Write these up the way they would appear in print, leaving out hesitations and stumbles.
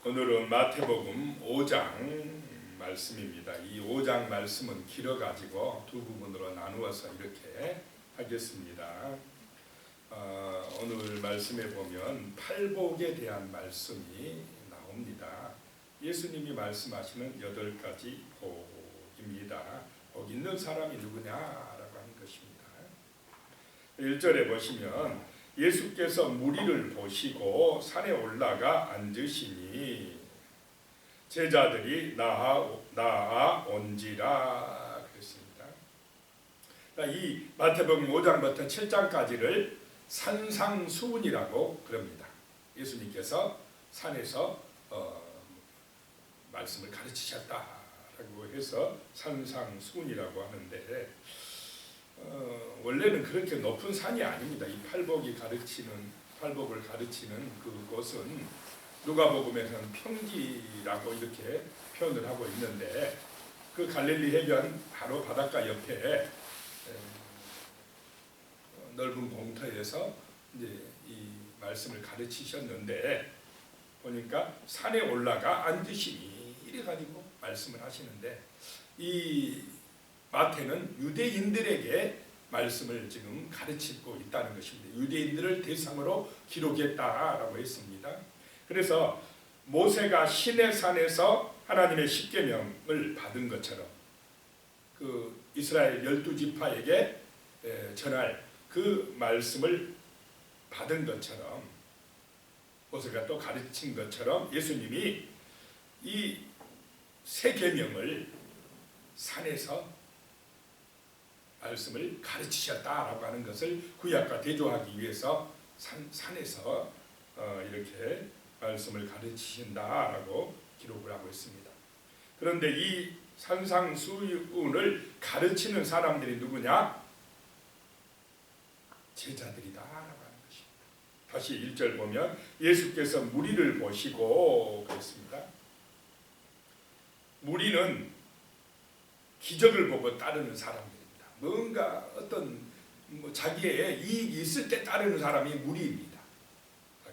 오늘은 마태복음 5장 말씀입니다. 이 5장 말씀은 길어가지고 두 부분으로 나누어서 이렇게 하겠습니다. 오늘 말씀에 보면 팔복에 대한 말씀이 나옵니다. 예수님이 말씀하시는 8가지 복입니다. 복 있는 사람이 누구냐라고 하는 것입니다. 1절에 보시면 예수께서 무리를 보시고 산에 올라가 앉으시니 제자들이 나아온지라 그랬습니다. 이 마태복음 5장부터 7장까지를 산상수훈이라고 그럽니다. 예수님께서 산에서 말씀을 가르치셨다라고 해서 산상수훈이라고 하는데 원래는 그렇게 높은 산이 아닙니다. 이 팔복을 가르치는 그곳은 누가복음에서는 평지라고 이렇게 표현을 하고 있는데 그 갈릴리 해변 바로 바닷가 옆에 넓은 공터에서 이제 이 말씀을 가르치셨는데 보니까 산에 올라가 앉으시니 이래 가지고 말씀을 하시는데 이 마태는 유대인들에게 말씀을 지금 가르치고 있다는 것입니다. 유대인들을 대상으로 기록했다라고 했습니다. 그래서 모세가 시내산에서 하나님의 십계명을 받은 것처럼 그 이스라엘 12지파에게 전할 그 말씀을 받은 것처럼 모세가 또 가르친 것처럼 예수님이 이 새 계명을 산에서 말씀을 가르치셨다라고 하는 것을 구약과 대조하기 위해서 산에서 이렇게 말씀을 가르치신다라고 기록을 하고 있습니다. 그런데 이 산상수훈을 가르치는 사람들이 누구냐? 제자들이다라고 하는 것입니다. 다시 1절 보면 예수께서 무리를 보시고 그랬습니다. 무리는 기적을 보고 따르는 사람들. 뭔가 어떤 자기의 이익이 있을 때 따르는 사람이 무리입니다.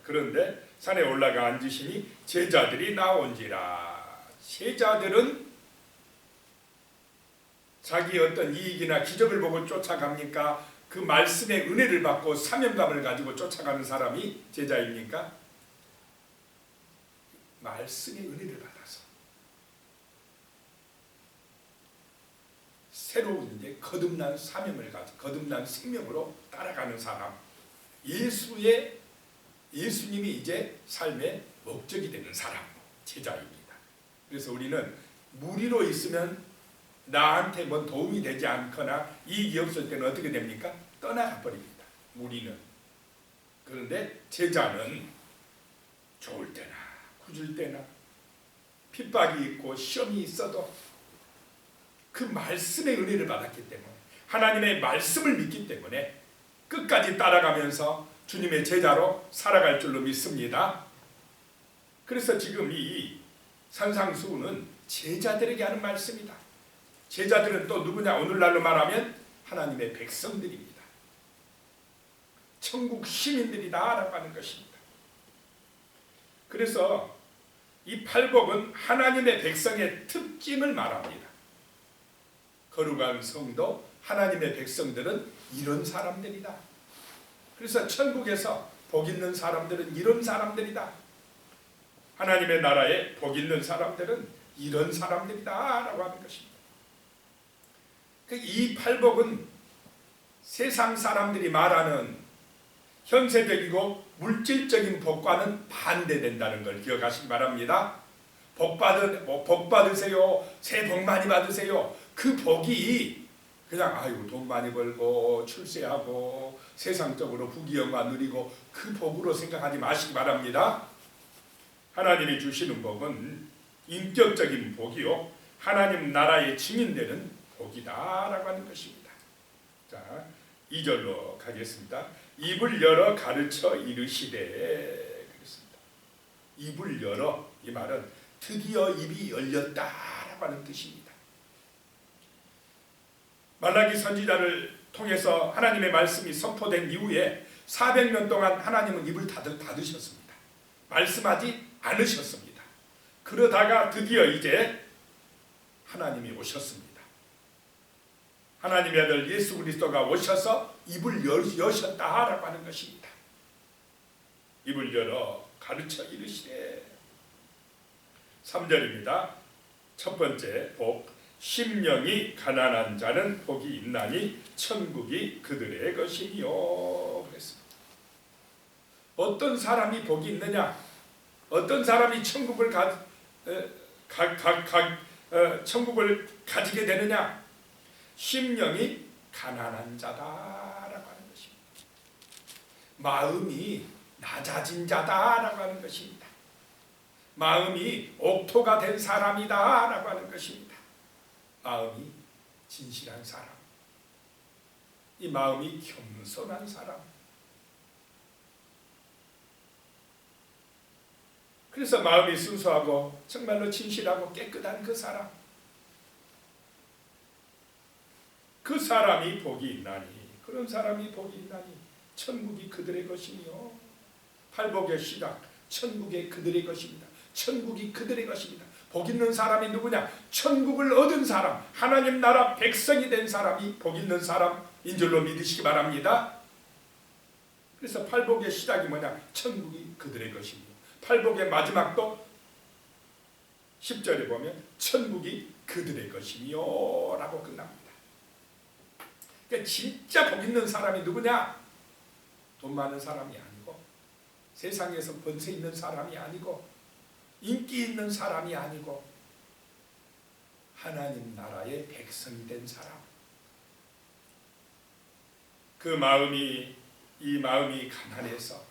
그런데 산에 올라가 앉으시니 제자들이 나온지라. 제자들은 자기 어떤 이익이나 기적을 보고 쫓아갑니까? 그 말씀의 은혜를 받고 사명감을 가지고 쫓아가는 사람이 제자입니까? 말씀의 은혜를 받아서 새로운 이제 거듭난 사명을 가지고 거듭난 생명으로 따라가는 사람, 예수님이 이제 삶의 목적이 되는 사람, 제자입니다. 그래서 우리는 무리로 있으면 나한테 뭐 도움이 되지 않거나 이익이 없을 때는 어떻게 됩니까? 떠나가 버립니다. 무리는. 그런데 제자는 좋을 때나 굳을 때나 핍박이 있고 시험이 있어도 그 말씀의 은혜를 받았기 때문에 하나님의 말씀을 믿기 때문에 끝까지 따라가면서 주님의 제자로 살아갈 줄로 믿습니다. 그래서 지금 이 산상수훈은 제자들에게 하는 말씀이다. 제자들은 또 누구냐? 오늘날로 말하면 하나님의 백성들입니다. 천국 시민들이다라고 하는 것입니다. 그래서 이 팔복은 하나님의 백성의 특징을 말합니다. 거룩한 성도, 하나님의 백성들은 이런 사람들이다. 그래서 천국에서 복 있는 사람들은 이런 사람들이다. 하나님의 나라에 복 있는 사람들은 이런 사람들이다 라고 하는 것입니다. 이 팔복은 세상 사람들이 말하는 현세적이고 물질적인 복과는 반대된다는 걸 기억하시기 바랍니다. 복 받으세요. 새해 복 많이 받으세요. 그 복이 그냥 아이고 돈 많이 벌고 출세하고 세상적으로 부귀영화 누리고 그 복으로 생각하지 마시기 바랍니다. 하나님이 주시는 복은 인격적인 복이요 하나님 나라의 증인되는 복이다라고 하는 것입니다. 자, 2절로 가겠습니다. 입을 열어 가르쳐 이르시되 그랬습니다. 입을 열어, 이 말은 드디어 입이 열렸다라고 하는 뜻입니다. 말라기 선지자를 통해서 하나님의 말씀이 선포된 이후에 400년 동안 하나님은 입을 닫으셨습니다. 말씀하지 않으셨습니다. 그러다가 드디어 이제 하나님이 오셨습니다. 하나님의 아들 예수 그리스도가 오셔서 입을 여셨다라고 하는 것입니다. 입을 열어 가르쳐 이르시되 3절입니다. 첫 번째 복, 심령이 가난한 자는 복이 있나니 천국이 그들의 것이요. 그랬습니다. 어떤 사람이 복이 있느냐? 어떤 사람이 천국을 천국을 가지게 되느냐? 심령이 가난한 자다라고 하는 것입니다. 마음이 낮아진 자다라고 하는 것입니다. 마음이 옥토가 된 사람이다라고 하는 것입니다. 마음이 진실한 사람, 이 마음이 겸손한 사람. 그래서 마음이 순수하고 정말로 진실하고 깨끗한 그 사람, 그 사람이 복이 있나니, 그런 사람이 복이 있나니 천국이 그들의 것이며, 팔복의 시작, 천국이 그들의 것입니다. 천국이 그들의 것입니다. 복 있는 사람이 누구냐? 천국을 얻은 사람, 하나님 나라 백성이 된 사람이 복 있는 사람인 줄로 믿으시기 바랍니다. 그래서 팔복의 시작이 뭐냐? 천국이 그들의 것입니다. 팔복의 마지막도 10절에 보면 천국이 그들의 것이며 라고 끝납니다. 그러니까 진짜 복 있는 사람이 누구냐? 돈 많은 사람이 아니고, 세상에서 권세 있는 사람이 아니고, 인기 있는 사람이 아니고, 하나님 나라의 백성이 된 사람. 그 마음이, 이 마음이 가난해서,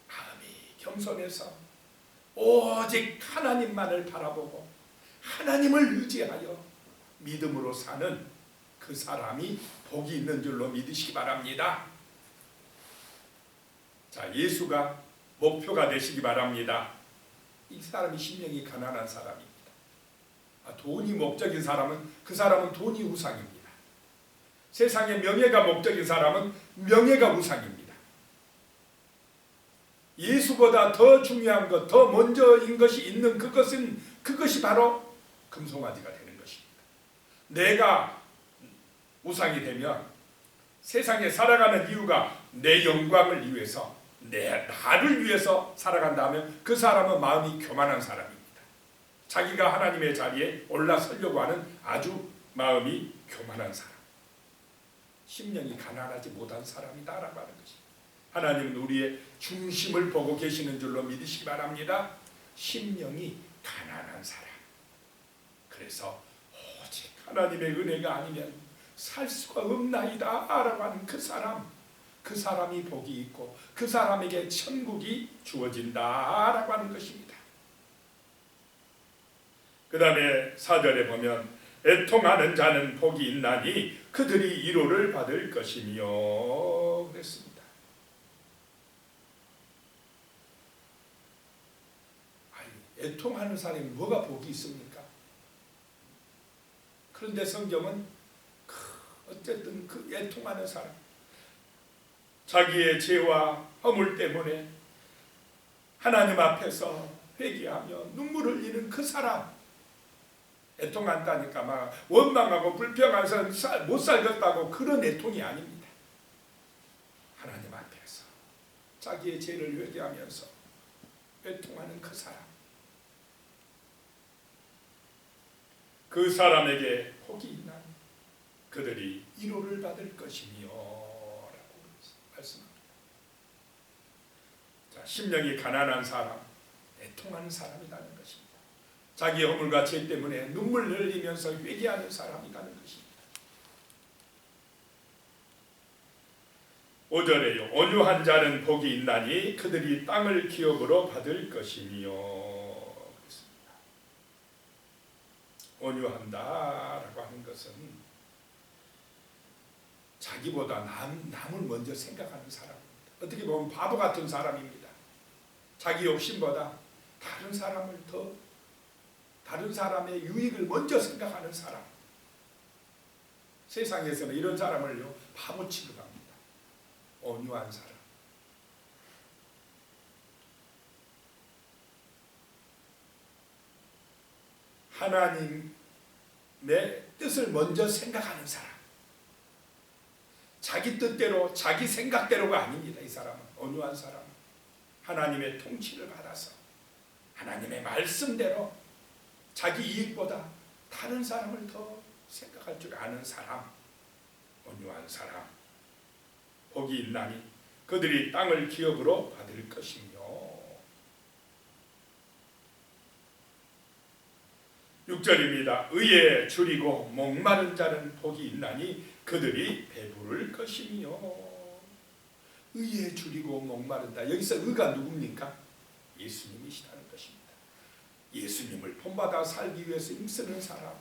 마음이 겸손해서 오직 하나님만을 바라보고 하나님을 의지하여 믿음으로 사는 그 사람이 복이 있는 줄로 믿으시기 바랍니다. 자, 예수가 목표가 되시기 바랍니다. 이 사람이 심령이 가난한 사람입니다. 돈이 목적인 사람은, 그 사람은 돈이 우상입니다. 세상에 명예가 목적인 사람은 명예가 우상입니다. 예수보다 더 중요한 것, 더 먼저인 것이 있는 그것이 바로 금송아지가 되는 것입니다. 내가 우상이 되면 세상에 살아가는 이유가 내 영광을 위해서, 나를 위해서 살아간다면 그 사람은 마음이 교만한 사람입니다. 자기가 하나님의 자리에 올라서려고 하는 아주 마음이 교만한 사람, 심령이 가난하지 못한 사람이다라고 하는 것입니다. 하나님은 우리의 중심을 보고 계시는 줄로 믿으시기 바랍니다. 심령이 가난한 사람, 그래서 오직 하나님의 은혜가 아니면 살 수가 없나이다 라고 하는 그 사람이 복이 있고 그 사람에게 천국이 주어진다라고 하는 것입니다. 그 다음에 4절에 보면 애통하는 자는 복이 있나니 그들이 위로를 받을 것이며 그랬습니다. 애통하는 사람이 뭐가 복이 있습니까? 그런데 성경은 어쨌든 그 애통하는 사람, 자기의 죄와 허물 때문에 하나님 앞에서 회개하며 눈물을 흘리는 그 사람, 애통한다니까 막 원망하고 불평해서 못 살겠다고 그런 애통이 아닙니다. 하나님 앞에서 자기의 죄를 회개하면서 애통하는 그 사람, 그 사람에게 복이 있나니 그들이 위로를 받을 것이며 라고 말씀합니다. 자, 심령이 가난한 사람, 애통하는 사람이라는 것입니다. 자기의 허물과 죄 때문에 눈물 흘리면서 회개하는 사람이라는 것입니다. 5절에요. 온유한 자는 복이 있나니 그들이 땅을 기업으로 받을 것이며. 온유한다라고 하는 것은 자기보다 남을 먼저 생각하는 사람입니다. 어떻게 보면 바보 같은 사람입니다. 자기 욕심보다 다른 사람의 유익을 먼저 생각하는 사람. 세상에서는 이런 사람을요 바보 취급합니다. 온유한 사람. 하나님의 뜻을 먼저 생각하는 사람, 자기 뜻대로 자기 생각대로가 아닙니다. 이 사람은 온유한 사람, 하나님의 통치를 받아서 하나님의 말씀대로 자기 이익보다 다른 사람을 더 생각할 줄 아는 사람, 온유한 사람, 복이 있나니 그들이 땅을 기업으로 받을 것이며. 6절입니다. 의에 줄이고 목마른 자는 복이 있나니 그들이 배부를 것이며. 의에 줄이고 목마른다. 여기서 의가 누굽니까? 예수님이시다는 것입니다. 예수님을 본받아 살기 위해서 힘쓰는 사람,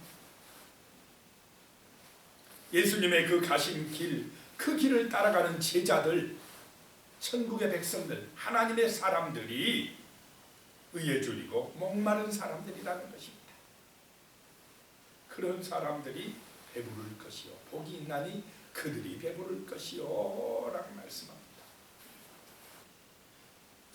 예수님의 그 가신 길, 그 길을 따라가는 제자들, 천국의 백성들, 하나님의 사람들이 의에 줄이고 목마른 사람들이라는 것입니다. 그런 사람들이 배부를 것이요 복이 있나니 그들이 배부를 것이요 라고 말씀합니다.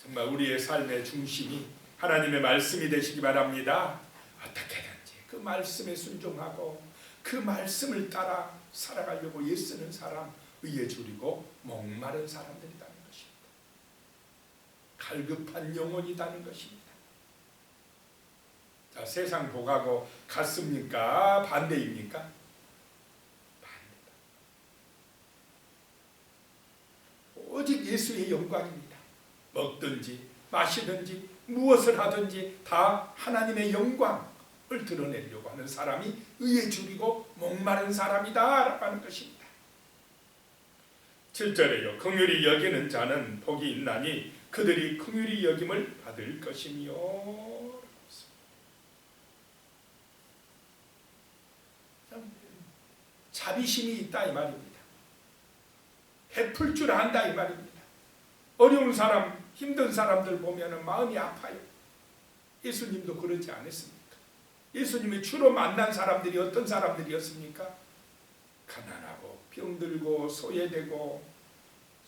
정말 우리의 삶의 중심이 하나님의 말씀이 되시기 바랍니다. 어떻게든지 그 말씀에 순종하고 그 말씀을 따라 살아가려고 애쓰는 사람, 의에 줄이고 목마른 사람들이라는 것입니다. 갈급한 영혼이라는 것입니다. 자, 세상 복하고 같습니까? 반대입니까? 반대다. 오직 예수의 영광입니다. 먹든지 마시든지 무엇을 하든지 다 하나님의 영광을 드러내려고 하는 사람이 의에 줄이고 목마른 사람이다 라고 하는 것입니다. 7절에요. 긍휼히 여기는 자는 복이 있나니 그들이 긍휼히 여김을 받을 것이며. 자비심이 있다 이 말입니다. 베풀 줄 안다 이 말입니다. 어려운 사람, 힘든 사람들 보면 마음이 아파요. 예수님도 그러지 않았습니까? 예수님이 주로 만난 사람들이 어떤 사람들이었습니까? 가난하고 병들고 소외되고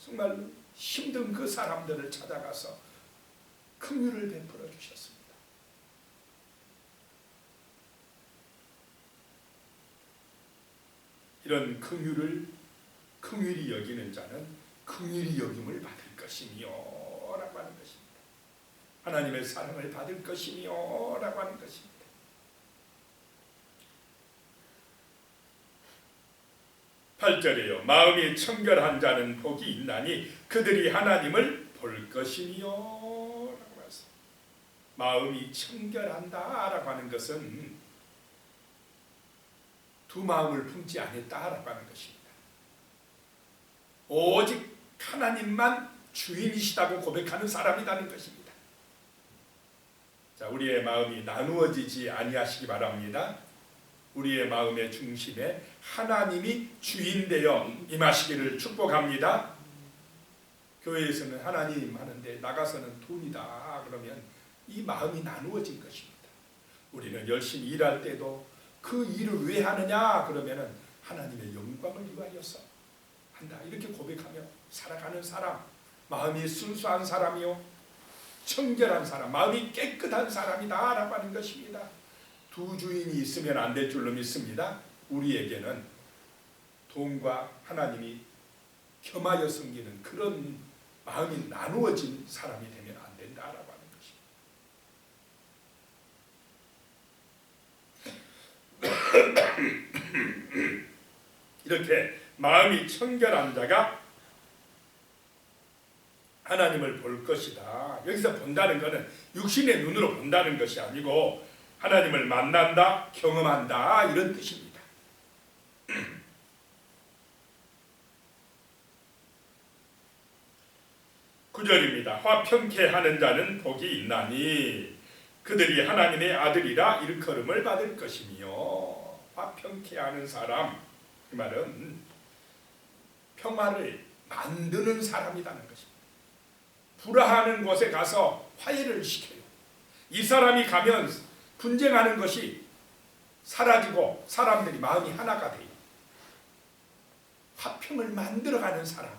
정말 힘든 그 사람들을 찾아가서 긍휼을 베풀어 주셨습니다. 이런 긍휼히 여기는 자는 긍휼히 여김을 받을 것이며 라고 하는 것입니다. 하나님의 사랑을 받을 것이며 라고 하는 것입니다. (8절이요) 마음이 청결한 자는 복이 있나니 그들이 하나님을 볼 것이며 라고 말씀. 마음이 청결한다 라고 하는 것은 두 마음을 품지 않았다라고 하는 것입니다. 오직 하나님만 주인이시다고 고백하는 사람이라는 것입니다. 자, 우리의 마음이 나누어지지 아니하시기 바랍니다. 우리의 마음의 중심에 하나님이 주인 되어 임하시기를 축복합니다. 교회에서는 하나님 하는데 나가서는 돈이다 그러면 이 마음이 나누어진 것입니다. 우리는 열심히 일할 때도 그 일을 왜 하느냐 그러면은 하나님의 영광을 위하여서 한다 이렇게 고백하며 살아가는 사람, 마음이 순수한 사람이요 청결한 사람, 마음이 깨끗한 사람이다 라고 하는 것입니다. 두 주인이 있으면 안 될 줄로 믿습니다. 우리에게는 돈과 하나님이 겸하여 섬기는 그런 마음이 나누어진 사람이 되면 안 된다라고 하는 것입니다. 이렇게 마음이 청결한 자가 하나님을 볼 것이다. 여기서 본다는 것은 육신의 눈으로 본다는 것이 아니고 하나님을 만난다, 경험한다 이런 뜻입니다. 9절입니다. 화평케 하는 자는 복이 있나니 그들이 하나님의 아들이라 일컬음을 받을 것이며. 화평케 하는 사람, 그 말은 평화를 만드는 사람이라는 것입니다. 불화하는 곳에 가서 화해를 시켜요. 이 사람이 가면 분쟁하는 것이 사라지고 사람들이 마음이 하나가 돼요. 화평을 만들어가는 사람,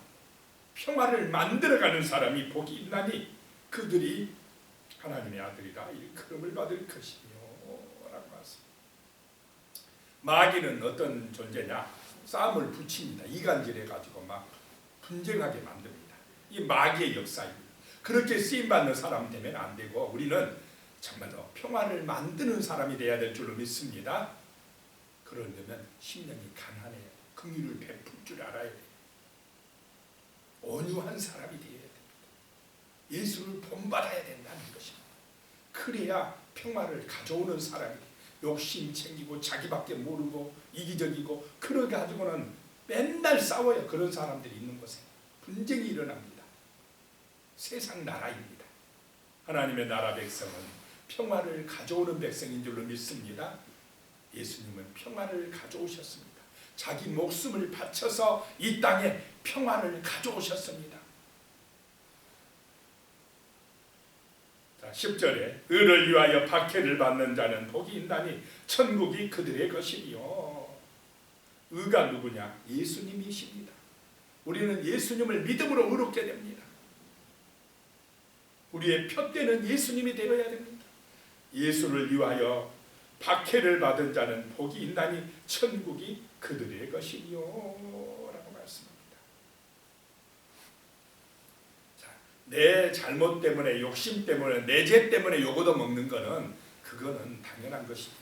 평화를 만들어가는 사람이 복이 있나니 그들이 하나님의 아들이라 일컬음을 받을 것이며 라고 말씀합니다. 마귀는 어떤 존재냐? 싸움을 붙입니다. 이간질해가지고 막 분쟁하게 만듭니다. 이 마귀의 역사입니다. 그렇게 쓰임받는 사람 되면 안 되고 우리는 정말로 평화를 만드는 사람이 돼야 될 줄로 믿습니다. 그러려면 심령이 가난해요. 긍휼을 베풀 줄 알아야 돼요. 온유한 사람이 되어야 됩니다. 예수를 본받아야 된다는 것입니다. 그래야 평화를 가져오는 사람이 돼요. 욕심 챙기고 자기밖에 모르고 이기적이고 그래가지고는 맨날 싸워요. 그런 사람들이 있는 곳에 분쟁이 일어납니다. 세상 나라입니다. 하나님의 나라 백성은 평화를 가져오는 백성인 줄로 믿습니다. 예수님은 평화를 가져오셨습니다. 자기 목숨을 바쳐서 이 땅에 평화를 가져오셨습니다. 자, 10절에 의를 위하여 박해를 받는 자는 복이 있나니 천국이 그들의 것이니요. 의가 누구냐? 예수님이십니다. 우리는 예수님을 믿음으로 의롭게 됩니다. 우리의 표대는 예수님이 되어야 됩니다. 예수를 위하여 박해를 받은 자는 복이 있나니 천국이 그들의 것이요 라고 말씀합니다. 자, 내 잘못 때문에 욕심 때문에 내 죄 때문에 요거도 먹는 거는 그거는 당연한 것이지만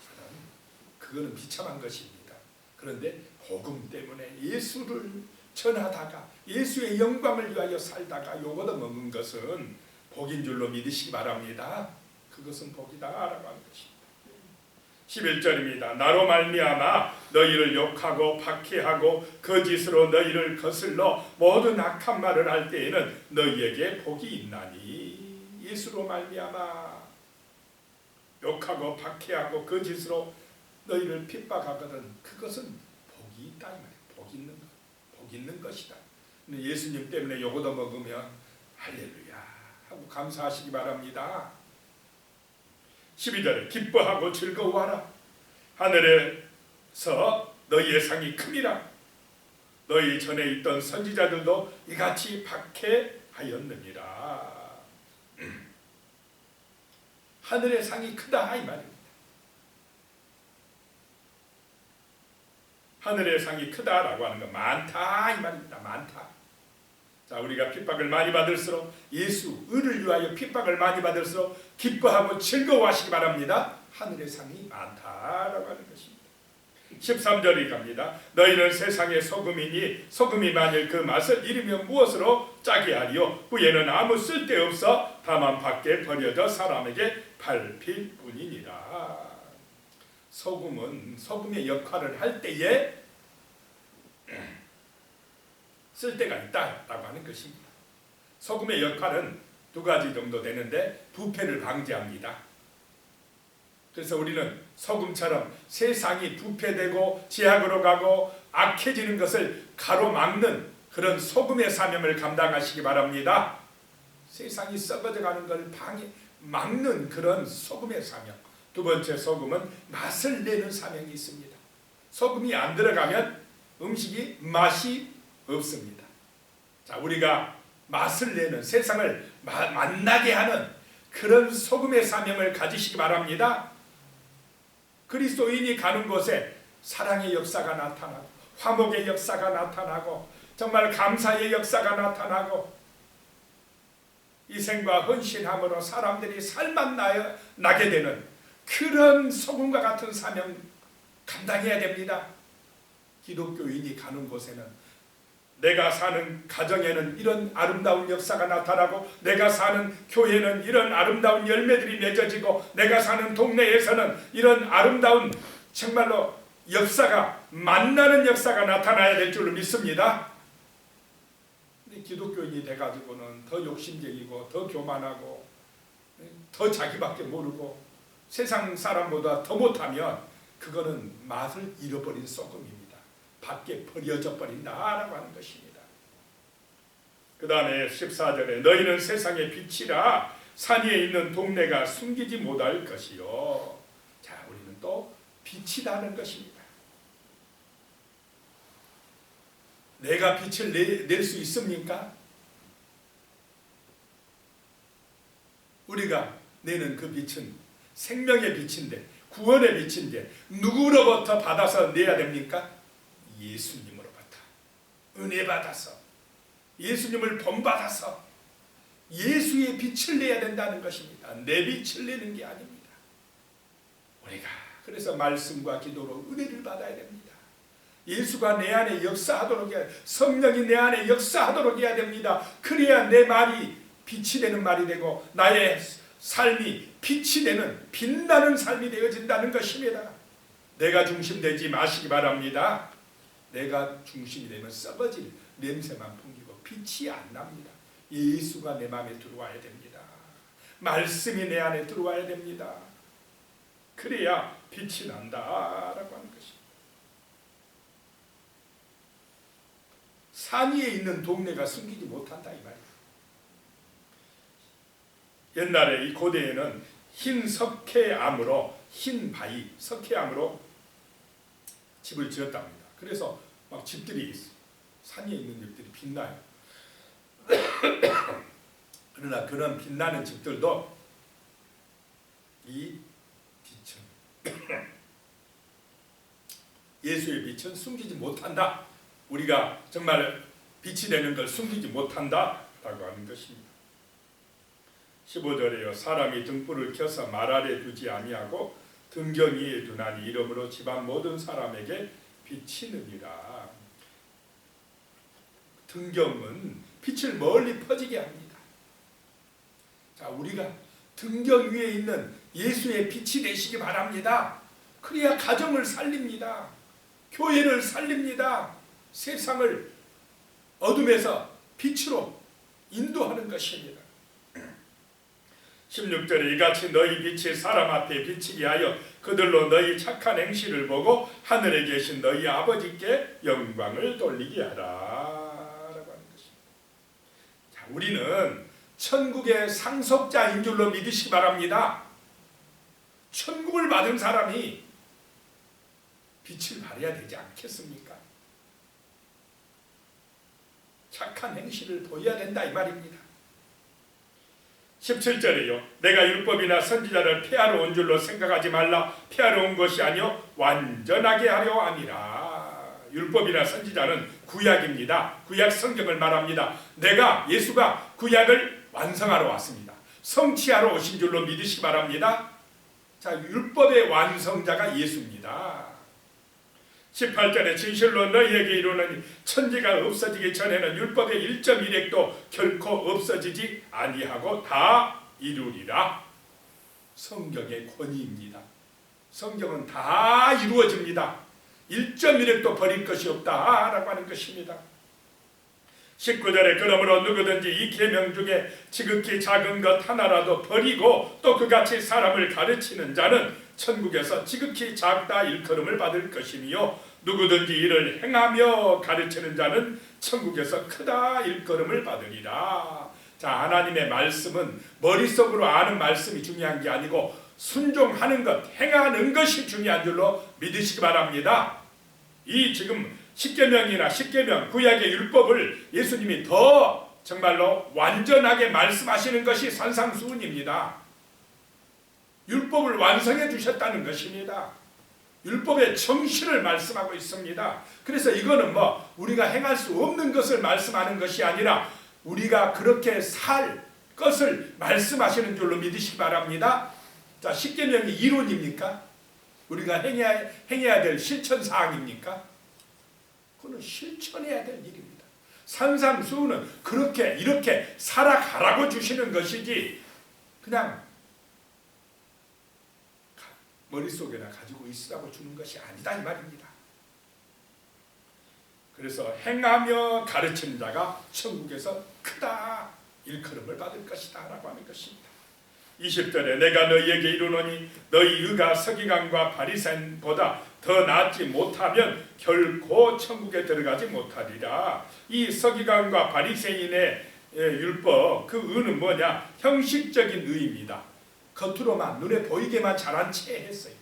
그거는 비참한 것입니다. 그런데 복음 때문에 예수를 전하다가 예수의 영광을 위하여 살다가 요거도 먹은 것은 복인 줄로 믿으시기 바랍니다. 그것은 복이다라고 하는 것입니다. 11절입니다. 나로 말미암아 너희를 욕하고 박해하고 거짓으로 너희를 거슬러 모든 악한 말을 할 때에는 너희에게 복이 있나니. 예수로 말미암아 욕하고 박해하고 거짓으로 너희를 핍박하거든 그것은 복이 있다 이 말이에요. 복 있는 것이다. 근데 예수님 때문에 요거도 먹으면 할렐루야 하고 감사하시기 바랍니다. 12절에 기뻐하고 즐거워하라. 하늘에서 너희의 상이 크니라. 너희 전에 있던 선지자들도 이같이 박해하였느니라. 하늘의 상이 크다 이 말입니다. 하늘의 상이 크다라고 하는 건 많다 이 말입니다. 많다. 자, 우리가 핍박을 많이 받을수록 예수 의를 위하여 핍박을 많이 받을수록 기뻐하고 즐거워하시기 바랍니다. 하늘의 상이 많다라고 하는 것입니다. 13절이 갑니다. 너희는 세상의 소금이니 소금이 만일 그 맛을 잃으면 무엇으로 짜게 하리요? 후에는 아무 쓸데없어 다만 밖에 버려져 사람에게 밟힐 뿐이니라. 소금은 소금의 역할을 할 때에 쓸데가 있다라고 하는 것입니다. 소금의 역할은 두 가지 정도 되는데 부패를 방지합니다. 그래서 우리는 소금처럼 세상이 부패되고 제약으로 가고 악해지는 것을 가로막는 그런 소금의 사명을 감당하시기 바랍니다. 세상이 썩어져가는 것을 막는 그런 소금의 사명. 두 번째 소금은 맛을 내는 사명이 있습니다. 소금이 안 들어가면 음식이 맛이 없습니다. 자, 우리가 맛을 내는 세상을 만나게 하는 그런 소금의 사명을 가지시기 바랍니다. 그리스도인이 가는 곳에 사랑의 역사가 나타나고 화목의 역사가 나타나고 정말 감사의 역사가 나타나고 희생과 헌신함으로 사람들이 살만 나게 되는 그런 소금과 같은 사명 감당해야 됩니다. 기독교인이 가는 곳에는 내가 사는 가정에는 이런 아름다운 역사가 나타나고 내가 사는 교회는 이런 아름다운 열매들이 맺어지고 내가 사는 동네에서는 이런 아름다운 정말로 역사가 만나는 역사가 나타나야 될 줄로 믿습니다. 근데 기독교인이 돼가지고는 더 욕심쟁이고 더 교만하고 더 자기밖에 모르고 세상 사람보다 더 못하면 그거는 맛을 잃어버린 소금입니다. 밖에 버려져 버린다라고 하는 것입니다. 그 다음에 14절에 너희는 세상의 빛이라 산 위에 있는 동네가 숨기지 못할 것이요. 자, 우리는 또 빛이라는 것입니다. 내가 빛을 낼 수 있습니까? 우리가 내는 그 빛은 생명의 빛인데 구원의 빛인데 누구로부터 받아서 내야 됩니까? 예수님으로부터 은혜 받아서 예수님을 본받아서 예수의 빛을 내야 된다는 것입니다. 내 빛을 내는 게 아닙니다. 우리가 그래서 말씀과 기도로 은혜를 받아야 됩니다. 예수가 내 안에 역사하도록 해야, 성령이 내 안에 역사하도록 해야 됩니다. 그래야 내 말이 빛이 되는 말이 되고 나의 삶이 빛이 되는 빛나는 삶이 되어진다는 것입니다. 내가 중심되지 마시기 바랍니다. 내가 중심이 되면 썩어질 냄새만 풍기고 빛이 안 납니다. 예수가 내 마음에 들어와야 됩니다. 말씀이 내 안에 들어와야 됩니다. 그래야 빛이 난다라고 하는 것입니다. 산 위에 있는 동네가 숨기지 못한다 이 말이에요. 옛날에 이 고대에는 흰 석회암으로 흰 바위 석회암으로 집을 지었답니다. 그래서 막 집들이 있어요. 산 위에 있는 집들이 빛나요. 그러나 그런 빛나는 집들도 이 빛은 예수의 빛은 숨기지 못한다. 우리가 정말 빛이 되는 걸 숨기지 못한다 라고 하는 것입니다. 15절에요. 사람이 등불을 켜서 말 아래 두지 아니하고 등경 위에 두나니 이러므로 집안 모든 사람에게 비치느니라. 등경은 빛을 멀리 퍼지게 합니다. 자, 우리가 등경 위에 있는 예수의 빛이 되시기 바랍니다. 그래야 가정을 살립니다. 교회를 살립니다. 세상을 어둠에서 빛으로 인도하는 것입니다. 16절에 이같이 너희 빛이 사람 앞에 비치게 하여 그들로 너희 착한 행실을 보고 하늘에 계신 너희 아버지께 영광을 돌리게 하라 라고 하는 것입니다. 자, 우리는 천국의 상속자인 줄로 믿으시기 바랍니다. 천국을 받은 사람이 빛을 발해야 되지 않겠습니까? 착한 행실을 보여야 된다 이 말입니다. 17절에요. 내가 율법이나 선지자를 폐하러 온 줄로 생각하지 말라. 폐하러 온 것이 아니요 완전하게 하려 함이라. 율법이나 선지자는 구약입니다. 구약 성경을 말합니다. 내가 예수가 구약을 완성하러 왔습니다. 성취하러 오신 줄로 믿으시기 바랍니다. 자, 율법의 완성자가 예수입니다. 18절에 진실로 너희에게 이르노니 천지가 없어지기 전에는 율법의 1.1획도 결코 없어지지 아니하고 다 이루리라. 성경의 권위입니다. 성경은 다 이루어집니다. 1.1획도 버릴 것이 없다라고 하는 것입니다. 19절에 그러므로 누구든지 이 계명 중에 지극히 작은 것 하나라도 버리고 또 그같이 사람을 가르치는 자는 천국에서 지극히 작다 일컬음을 받을 것이며 누구든지 이를 행하며 가르치는 자는 천국에서 크다 일컬음을 받으리라. 자, 하나님의 말씀은 머릿속으로 아는 말씀이 중요한 게 아니고 순종하는 것, 행하는 것이 중요한 줄로 믿으시기 바랍니다. 이 지금 십계명이나 십계명 구약의 율법을 예수님이 더 정말로 완전하게 말씀하시는 것이 산상수훈입니다. 율법을 완성해 주셨다는 것입니다. 율법의 정신을 말씀하고 있습니다. 그래서 이거는 우리가 행할 수 없는 것을 말씀하는 것이 아니라 우리가 그렇게 살 것을 말씀하시는 줄로 믿으시기 바랍니다. 자, 십계명이 이론입니까? 우리가 행해야 될 실천사항입니까? 그거는 실천해야 될 일입니다. 산상수훈은 그렇게 이렇게 살아가라고 주시는 것이지 그냥 머릿속에나 가지고 있으라고 주는 것이 아니다 이 말입니다. 그래서 행하며 가르치는 자가 천국에서 크다 일컬음을 받을 것이다 라고 하는 것입니다. 20절에 내가 너희에게 이르노니 너희 의가 서기관과 바리새인보다 더 낫지 못하면 결코 천국에 들어가지 못하리라. 이 서기관과 바리새인의 율법, 그 의는 뭐냐? 형식적인 의입니다. 겉으로만 눈에 보이게만 잘한 채 했어요.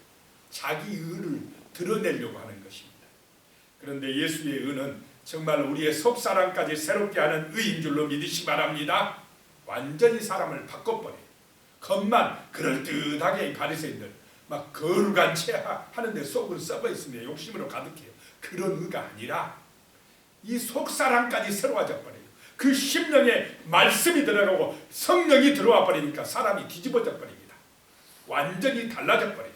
자기 의를 드러내려고 하는 것입니다. 그런데 예수의 의는 정말 우리의 속사람까지 새롭게 하는 의인 줄로 믿으시기 바랍니다. 완전히 사람을 바꿔버려요. 겉만 그럴듯하게 이 바리새인들 막 거룩한 채 하는데 속으로 썩어 있으면 욕심으로 가득해요. 그런 의가 아니라 이 속사람까지 새로워져 버려요. 그 심령에 말씀이 들어가고 성령이 들어와 버리니까 사람이 뒤집어져 버립니다. 완전히 달라져 버려요.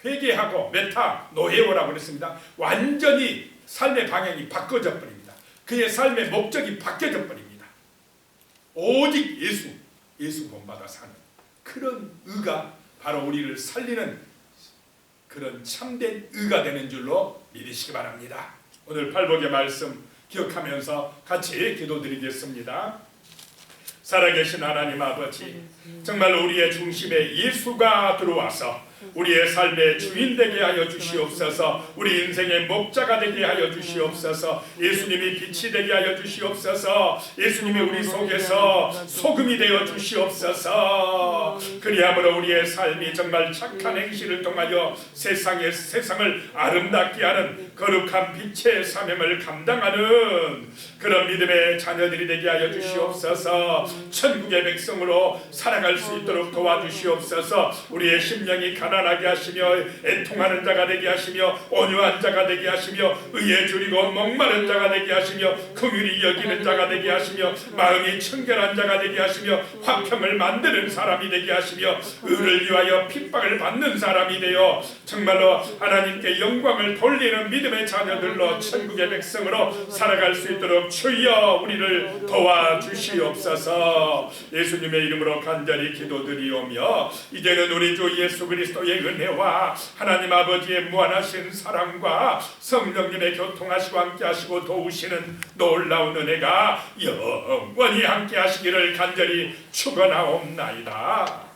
회개하고 메타 노예오라고 그랬습니다. 완전히 삶의 방향이 바꿔져 버립니다. 그의 삶의 목적이 바뀌어져 버립니다. 오직 예수 본받아 사는 그런 의가 바로 우리를 살리는 그런 참된 의가 되는 줄로 믿으시기 바랍니다. 오늘 팔복의 말씀 기억하면서 같이 기도드리겠습니다. 살아계신 하나님 아버지, 정말 우리의 중심에 예수가 들어와서 우리의 삶의 주인 되게 하여 주시옵소서. 우리 인생의 목자가 되게 하여 주시옵소서. 예수님이 빛이 되게 하여 주시옵소서. 예수님이 우리 속에서 소금이 되어 주시옵소서. 그리함으로 우리의 삶이 정말 착한 행실을 통하여 세상을 아름답게 하는 거룩한 빛의 사명을 감당하는 그런 믿음의 자녀들이 되게 하여 주시옵소서. 천국의 백성으로 살아갈 수 있도록 도와주시옵소서. 우리의 심령이 가난하게 하시며 애통하는 자가 되게 하시며 온유한 자가 되게 하시며 의에 줄이고 목마른 자가 되게 하시며 긍휼히 여기는 자가 되게 하시며 마음이 청결한 자가 되게 하시며 화평을 만드는 사람이 되게 하시며 의를 위하여 핍박을 받는 사람이 되어 정말로 하나님께 영광을 돌리는 믿음의 자녀들로 천국의 백성으로 살아갈 수 있도록 주여 우리를 도와주시옵소서. 예수님의 이름으로 간절히 기도드리오며 이제는 우리 주 예수 그리스도의 은혜와 하나님 아버지의 무한하신 사랑과 성령님의 교통하시고 함께하시고 도우시는 놀라운 은혜가 영원히 함께하시기를 간절히 축원하옵나이다.